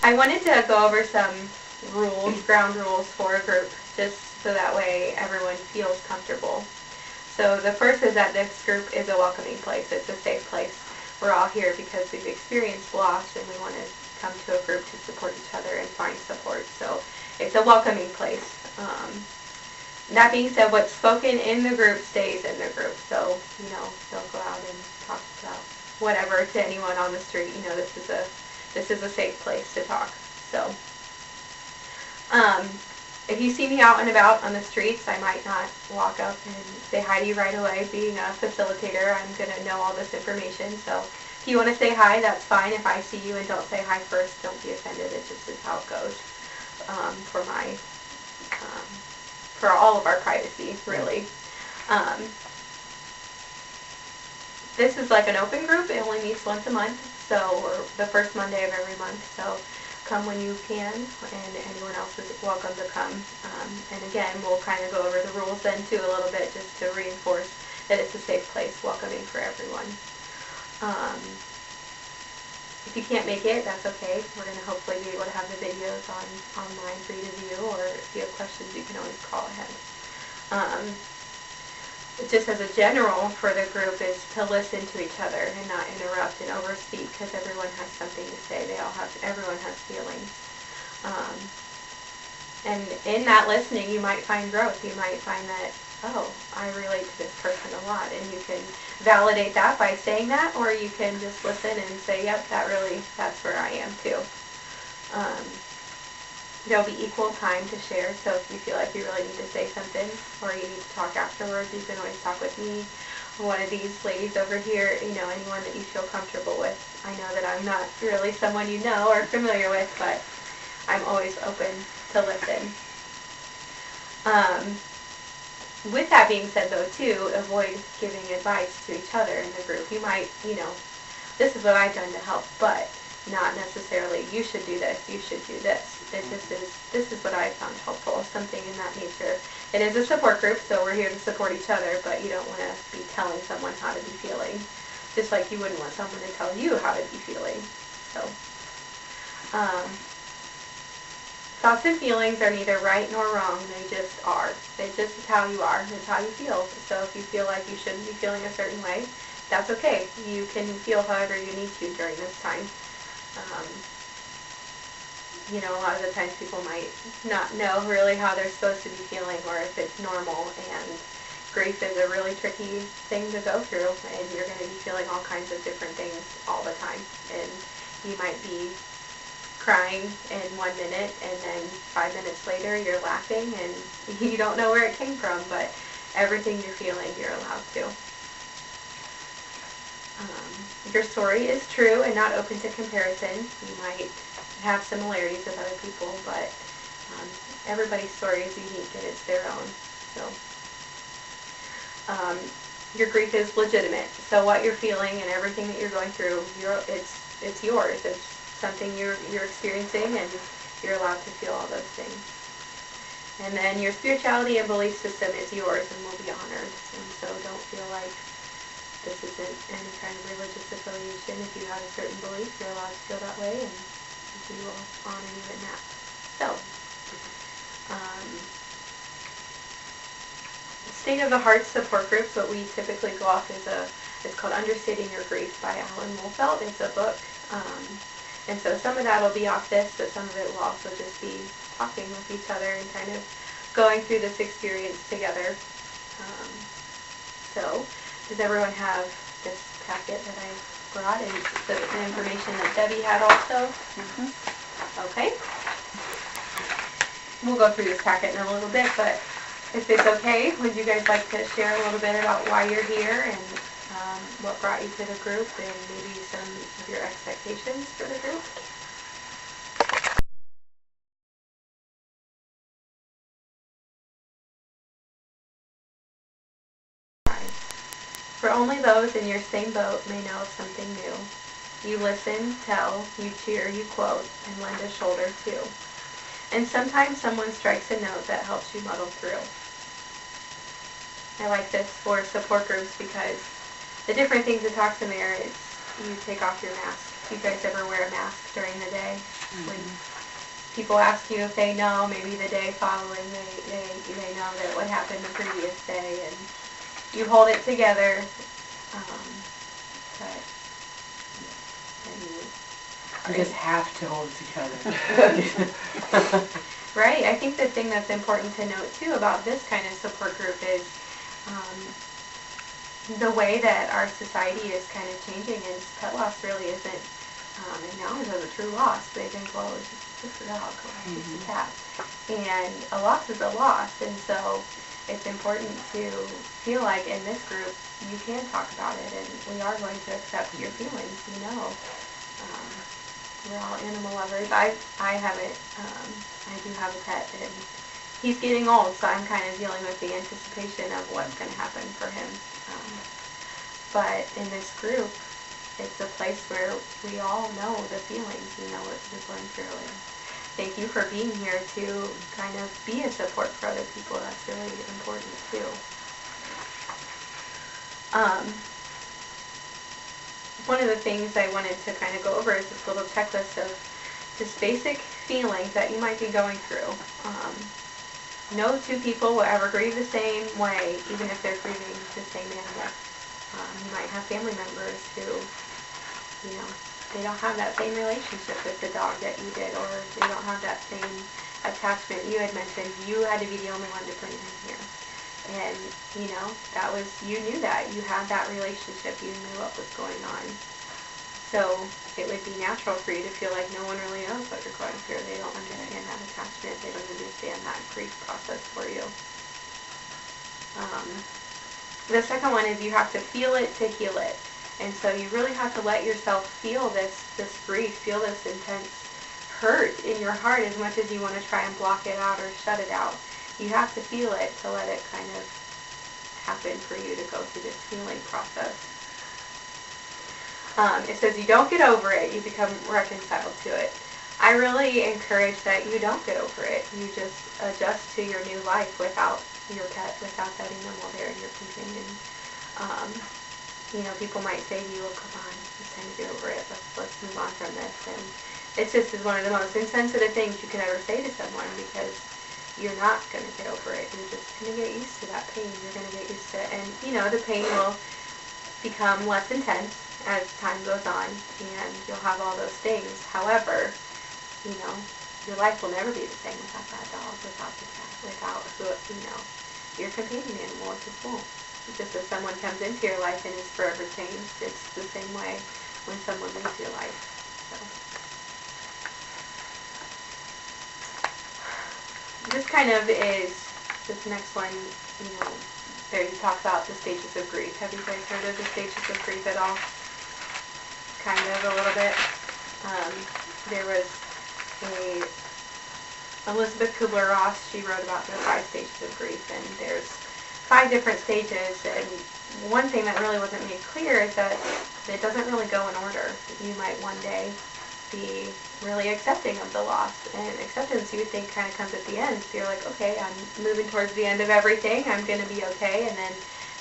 I wanted to go over some rules, ground rules for a group, just so that way everyone feels comfortable. So the first is that this group is a welcoming place. It's a safe place. We're all here because we've experienced loss and we want to come to a group to support each other and find support. So it's a welcoming place. That being said, what's spoken in the group stays in the group. So, don't go out and talk about whatever to anyone on the street. This is a safe place to talk. So, if you see me out and about on the streets, I might not walk up and say hi to you right away. Being a facilitator, I'm going to know all this information. So if you want to say hi, that's fine. If I see you and don't say hi first, don't be offended. It just is how it goes for all of our privacy, really. This is like an open group. It only meets once a month, or the first Monday of every month. So come when you can, and anyone else is welcome to come. And again, we'll kind of go over the rules then too a little bit, just to reinforce that it's a safe place, welcoming for everyone. If you can't make it, that's okay. We're going to hopefully be able to have the videos online for you to view, or if you have questions, you can always call ahead. Just as a general for the group is to listen to each other and not interrupt and overspeak, because everyone has something to say. Everyone has feelings. And in that listening, you might find growth. You might find that, oh, I relate to this person a lot, and you can validate that by saying that, or you can just listen and say, yep, that's where I am too. There'll be equal time to share, so if you feel like you really need to say something or you need to talk afterwards, you can always talk with me or one of these ladies over here, anyone that you feel comfortable with. I know that I'm not really someone you know or familiar with, but I'm always open to listen. With that being said, though, too, avoid giving advice to each other in the group. You might, this is what I've done to help, but not necessarily, you should do this, you should do this. This is what I found helpful, something in that nature. It is a support group, so we're here to support each other, but you don't want to be telling someone how to be feeling, just like you wouldn't want someone to tell you how to be feeling. So, thoughts and feelings are neither right nor wrong. They just are. It's just how you are. It's how you feel. So if you feel like you shouldn't be feeling a certain way, that's okay. You can feel however you need to during this time. A lot of the times people might not know really how they're supposed to be feeling or if it's normal, and grief is a really tricky thing to go through, and you're going to be feeling all kinds of different things all the time, and you might be crying in 1 minute and then 5 minutes later you're laughing and you don't know where it came from, but everything you're feeling, you're allowed to. Your story is true and not open to comparison. You might have similarities with other people, but everybody's story is unique and it's their own. So your grief is legitimate. So what you're feeling and everything that you're going through, it's yours. It's something you're experiencing, and you're allowed to feel all those things. And then your spirituality and belief system is yours and will be honored. And so don't feel like this isn't any kind of religious affiliation. If you have a certain belief, you're allowed to feel that way, and we will honor you in that. So, State of the Heart support groups, what we typically go off is it's called Understating Your Grief by Alan Wolfelt. It's a book. And so some of that will be off this, but some of it will also just be talking with each other and kind of going through this experience together. So, does everyone have this packet that I brought, and the information that Debbie had also? Mm-hmm. Okay. We'll go through this packet in a little bit, but if it's okay, would you guys like to share a little bit about why you're here and what brought you to the group, and maybe some of your expectations for the group? For only those in your same boat may know of something new. You listen, tell, you cheer, you quote, and lend a shoulder too. And sometimes someone strikes a note that helps you muddle through. I like this for support groups because the different things it talks in there, you take off your mask. You guys ever wear a mask during the day? Mm-hmm. When people ask you if they know, maybe the day following, they know that what happened the previous day, and you hold it together. But You just have to hold it together. Right. I think the thing that's important to note too about this kind of support group is the way that our society is kind of changing, and pet loss really isn't acknowledged as a true loss. They think, well, it's just a dog or it's just a cat. And a loss is a loss, and so it's important to feel like in this group you can talk about it, and we are going to accept your feelings, we're all animal lovers. I haven't, I do have a pet, and he's getting old, so I'm kind of dealing with the anticipation of what's going to happen for him. But in this group, it's a place where we all know the feelings, we know what we're going through. And thank you for being here to kind of be a support for other people. That's really important too. One of the things I wanted to kind of go over is this little checklist of just basic feelings that you might be going through. No two people will ever grieve the same way, even if they're grieving the same animal. You might have family members who, they don't have that same relationship with the dog that you did, or they don't have that same attachment. You had mentioned you had to be the only one to bring him here. And, you knew that. You had that relationship. You knew what was going on. So it would be natural for you to feel like no one really knows what you're going through. They don't understand that attachment. They don't understand that grief process for you. The second one is you have to feel it to heal it. And so you really have to let yourself feel this grief, feel this intense hurt in your heart as much as you want to try and block it out or shut it out. You have to feel it to let it kind of happen for you to go through this healing process. It says you don't get over it, you become reconciled to it. I really encourage that you don't get over it. You just adjust to your new life without your pet, without that animal there, your companion. People might say to you, oh, come on, it's time to get over it. Let's move on from this. And it's just is one of the most insensitive things you can ever say to someone, because you're not going to get over it. You're just going to get used to that pain. You're going to get used to it. And, the pain will become less intense as time goes on, and you'll have all those things. However, your life will never be the same without that dog, without the cat, without, your companion animal. It just won't. Just as someone comes into your life and is forever changed, it's the same way when someone leaves your life. This kind of is, this next one, there you talk about the stages of grief. Have you guys heard of the stages of grief at all? Kind of, a little bit. There was Elizabeth Kubler-Ross, she wrote about the 5 stages of grief, and there's 5 different stages, and one thing that really wasn't made clear is that it doesn't really go in order. You might one day be really accepting of the loss, and acceptance you would think kind of comes at the end. So you're like, okay, I'm moving towards the end of everything, I'm going to be okay, and then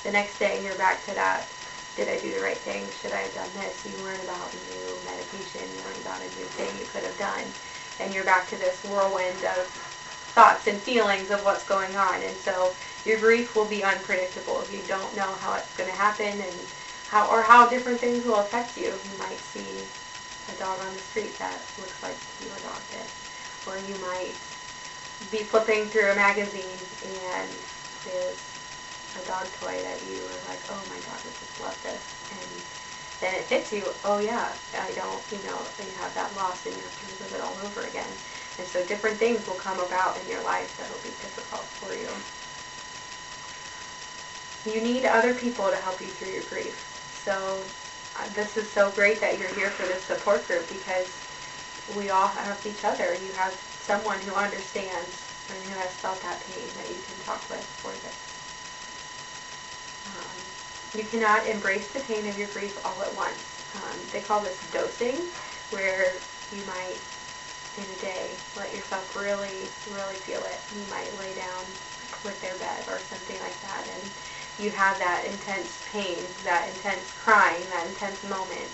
the next day you're back to that, did I do the right thing, should I have done this? You learn about a new medication, you learn about a new thing you could have done, and you're back to this whirlwind of thoughts and feelings of what's going on. And so your grief will be unpredictable. You don't know how it's going to happen, and how different things will affect you. You might see a dog on the street that looks like your dog did. Or you might be flipping through a magazine and there's a dog toy that you are like, oh my God, I just love this. And then it hits you, oh yeah, I don't, you have that loss and you have to relive it all over again. And so different things will come about in your life that will be difficult for you. You need other people to help you through your grief. So this is so great that you're here for this support group, because we all have each other. You have someone who understands and who has felt that pain that you can talk with for this. You cannot embrace the pain of your grief all at once. They call this dosing, where you might, in a day, let yourself really, really feel it. You might lay down with their bed or something like that, and you have that intense pain, that intense crying, that intense moment,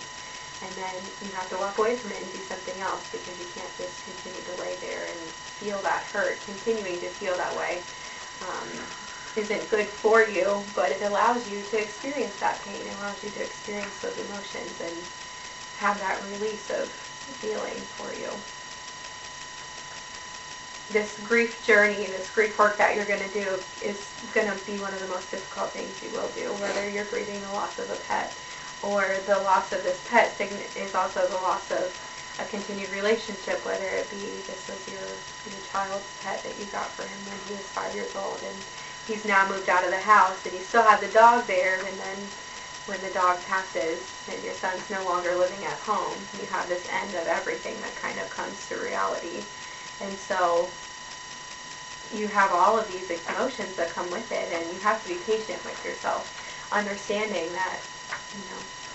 and then you have to walk away from it and do something else, because you can't just continue to lay there and feel that hurt. Continuing to feel that way isn't good for you, but it allows you to experience that pain. It allows you to experience those emotions and have that release of feeling for you. This grief journey, this grief work that you're going to do is going to be one of the most difficult things you will do, whether you're grieving the loss of a pet, or the loss of this pet is also the loss of a continued relationship, whether it be this was your child's pet that you got for him when he was 5 years old, and he's now moved out of the house, and you still have the dog there, and then when the dog passes and your son's no longer living at home, you have this end of everything that kind of comes to reality. And so you have all of these emotions that come with it, and you have to be patient with yourself, understanding that,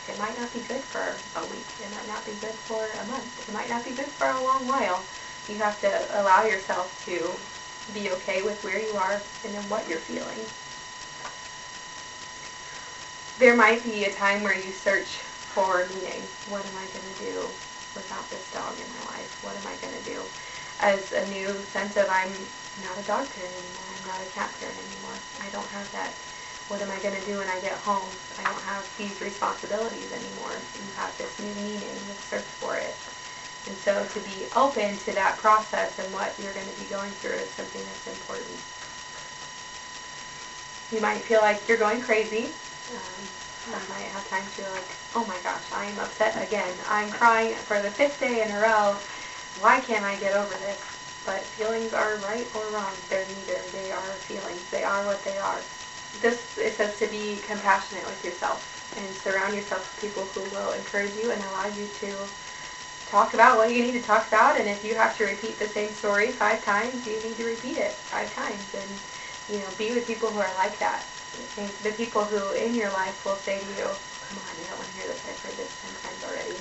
it might not be good for a week, it might not be good for a month, it might not be good for a long while. You have to allow yourself to be okay with where you are and then what you're feeling. There might be a time where you search for meaning. What am I going to do without this dog in my life? What am I going to do? As a new sense of, I'm not a dog parent anymore, I'm not a cat parent anymore. I don't have that. What am I going to do when I get home? I don't have these responsibilities anymore. You have this new meaning, you search for it. And so to be open to that process and what you're going to be going through is something that's important. You might feel like you're going crazy. You might have times you're like, oh my gosh, I'm upset again. I'm crying for the 5th day in a row. Why can't I get over this? But feelings are right or wrong. They're neither. They are feelings. They are what they are. It says to be compassionate with yourself and surround yourself with people who will encourage you and allow you to talk about what you need to talk about. And if you have to repeat the same story 5 times, you need to repeat it 5 times. And, be with people who are like that. The people who in your life will say to you, come on, I don't want to hear this. I've heard this 10 times already.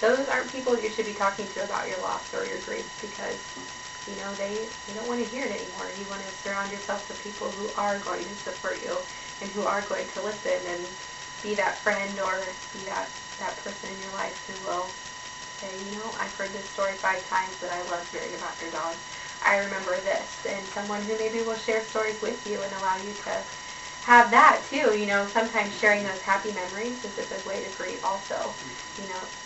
Those aren't people you should be talking to about your loss or your grief, because they don't want to hear it anymore. You want to surround yourself with people who are going to support you and who are going to listen and be that friend or be that person in your life who will say, I've heard this story 5 times, but I love hearing about your dog. I remember this. And someone who maybe will share stories with you and allow you to have that too. Sometimes sharing those happy memories is a good way to grieve also.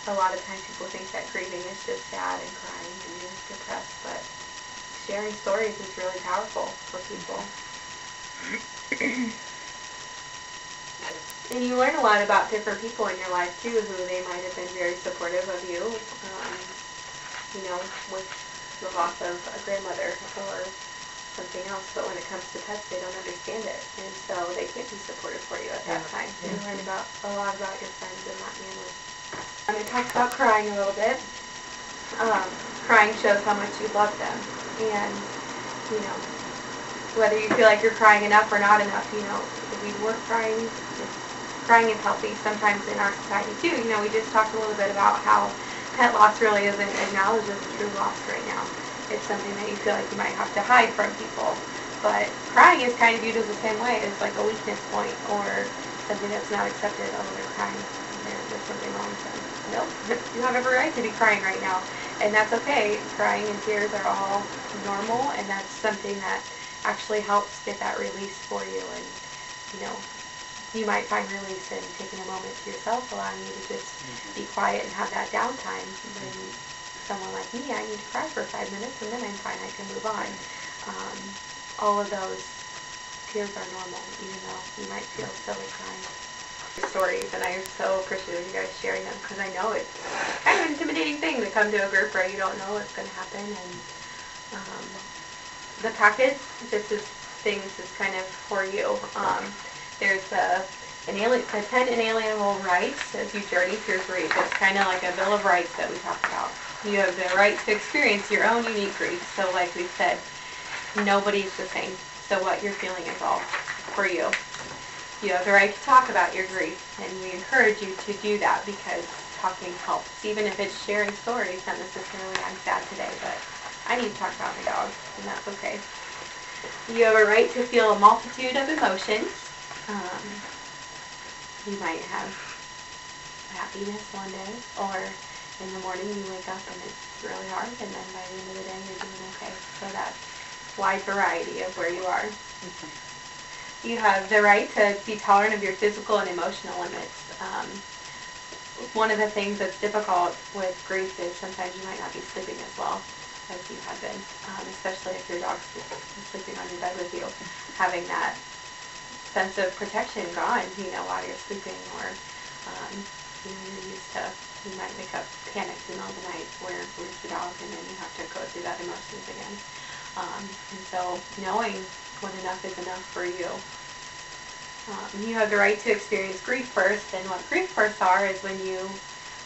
A lot of times people think that grieving is just sad and crying and you're depressed, but sharing stories is really powerful for people. And you learn a lot about different people in your life too, who they might have been very supportive of you, with the loss of a grandmother or something else, but when it comes to pets, they don't understand it, and so they can't be supportive for you at that time. You learn a lot about your friends and that family. I'm going to talk about crying a little bit. Crying shows how much you love them, and whether you feel like you're crying enough or not enough, if you weren't crying is healthy sometimes in our society too. We just talked a little bit about how pet loss really isn't acknowledged as a true loss right now. It's something that you feel like you might have to hide from people. But crying is kind of viewed as the same way. It's like a weakness point or something that's not accepted. Oh, they're crying. There's something wrong with them. Nope. You have every right to be crying right now. And that's okay. Crying and tears are all normal, and that's something that actually helps get that release for you. And, you might find release in taking a moment to yourself, allowing you to just be quiet and have that downtime. When someone like me, I need to cry for 5 minutes and then I'm fine, I can move on. All of those tears are normal, even though you might feel silly crying. Stories, and I'm so appreciative of you guys sharing them, because I know it's kind of an intimidating thing to come to a group where you don't know what's going to happen. And the packet, this is kind of for you. There's 10 inalienable rights as you journey through grief. It's kind of like a Bill of Rights that we talked about. You have the right to experience your own unique grief. So like we said, nobody's the same. So what you're feeling is all for you. You have the right to talk about your grief, and we encourage you to do that because talking helps. Even if it's sharing stories, not necessarily I'm sad today, but I need to talk about my dog, and that's okay. You have a right to feel a multitude of emotions. You might have happiness one day, or in the morning you wake up and it's really hard, and then by the end of the day you're doing okay. So that's wide variety of where you are. You have the right to be tolerant of your physical and emotional limits. One of the things that's difficult with grief is sometimes you might not be sleeping as well as you have been, especially if your dog's sleeping on your bed with you. Having that sense of protection gone, while you're sleeping, or you're used to, you might wake up panicked in the middle of the night, where's the dog, and then you have to go through that emotions again. And so knowing when enough is enough for you. You have the right to experience grief first, and what grief firsts are is when you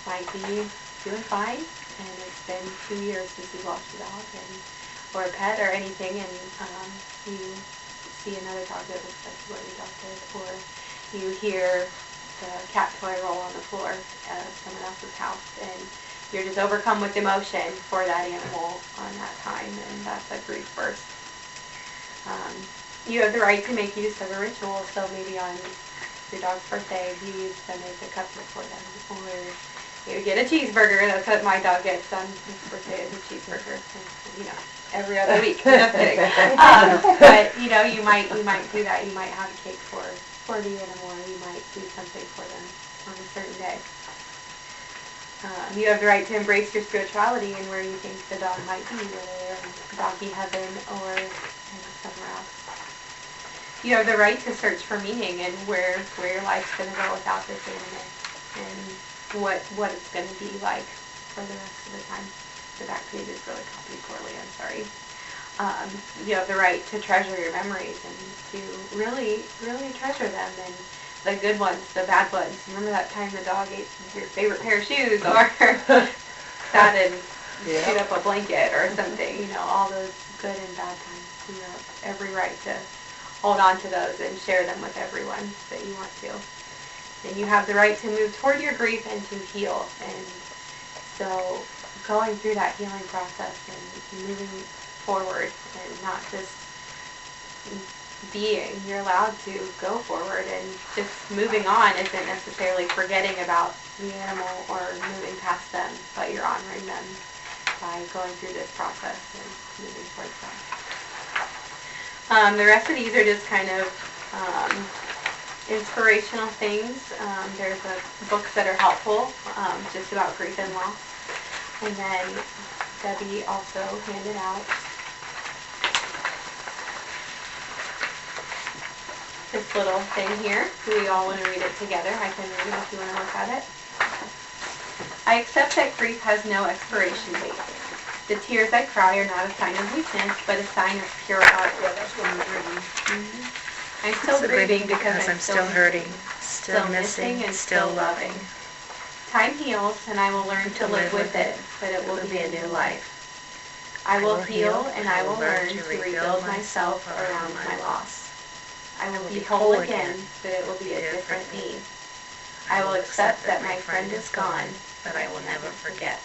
might be doing fine, and it's been 2 years since you lost a dog, or a pet, or anything, and you see another dog that looks like what your dog did, or you hear the cat toy roll on the floor at someone else's house, and you're just overcome with emotion for that animal on that time, and that's a grief burst. You have the right to make use of a ritual, so maybe on your dog's birthday you used to make a cupcake for them, or you get a cheeseburger. That's what my dog gets on his birthday, is a cheeseburger, every other week. Just kidding. But you might do that. You might have a cake for the animal, or you might do something for them on a certain day. You have the right to embrace your spirituality and where you think the dog might be, whether they're in doggy heaven or somewhere else. You have the right to search for meaning and where your life's going to go without this animal, and what it's going to be like for the rest of the time. The back page is really copied poorly, I'm sorry. You have the right to treasure your memories and to really, really treasure them, and the good ones, the bad ones. Remember that time the dog ate your favorite pair of shoes, or sat and chewed up a blanket or something, all those good and bad times. You have every right to hold on to those and share them with everyone that you want to. And you have the right to move toward your grief and to heal. And so going through that healing process and moving forward and not just being, you're allowed to go forward, and just moving on isn't necessarily forgetting about the animal or moving past them, but you're honoring them by going through this process and moving towards them. The rest of these are just kind of inspirational things. There's books that are helpful just about grief and loss. And then Debbie also handed out this little thing here. Do we all want to read it together? I can read it if you want to look at it. I accept that grief has no expiration date. The tears I cry are not a sign of weakness, but a sign of pure heart. Yeah, that's what I'm reading. I'm still grieving because I'm still hurting, still missing, and still loving. Time heals, and I will learn to live with it, but it will be a new life. I will heal, and I will learn to rebuild myself around my loss. I will be whole again, but it will be a different me. I will accept that my friend is gone, but I will never forget.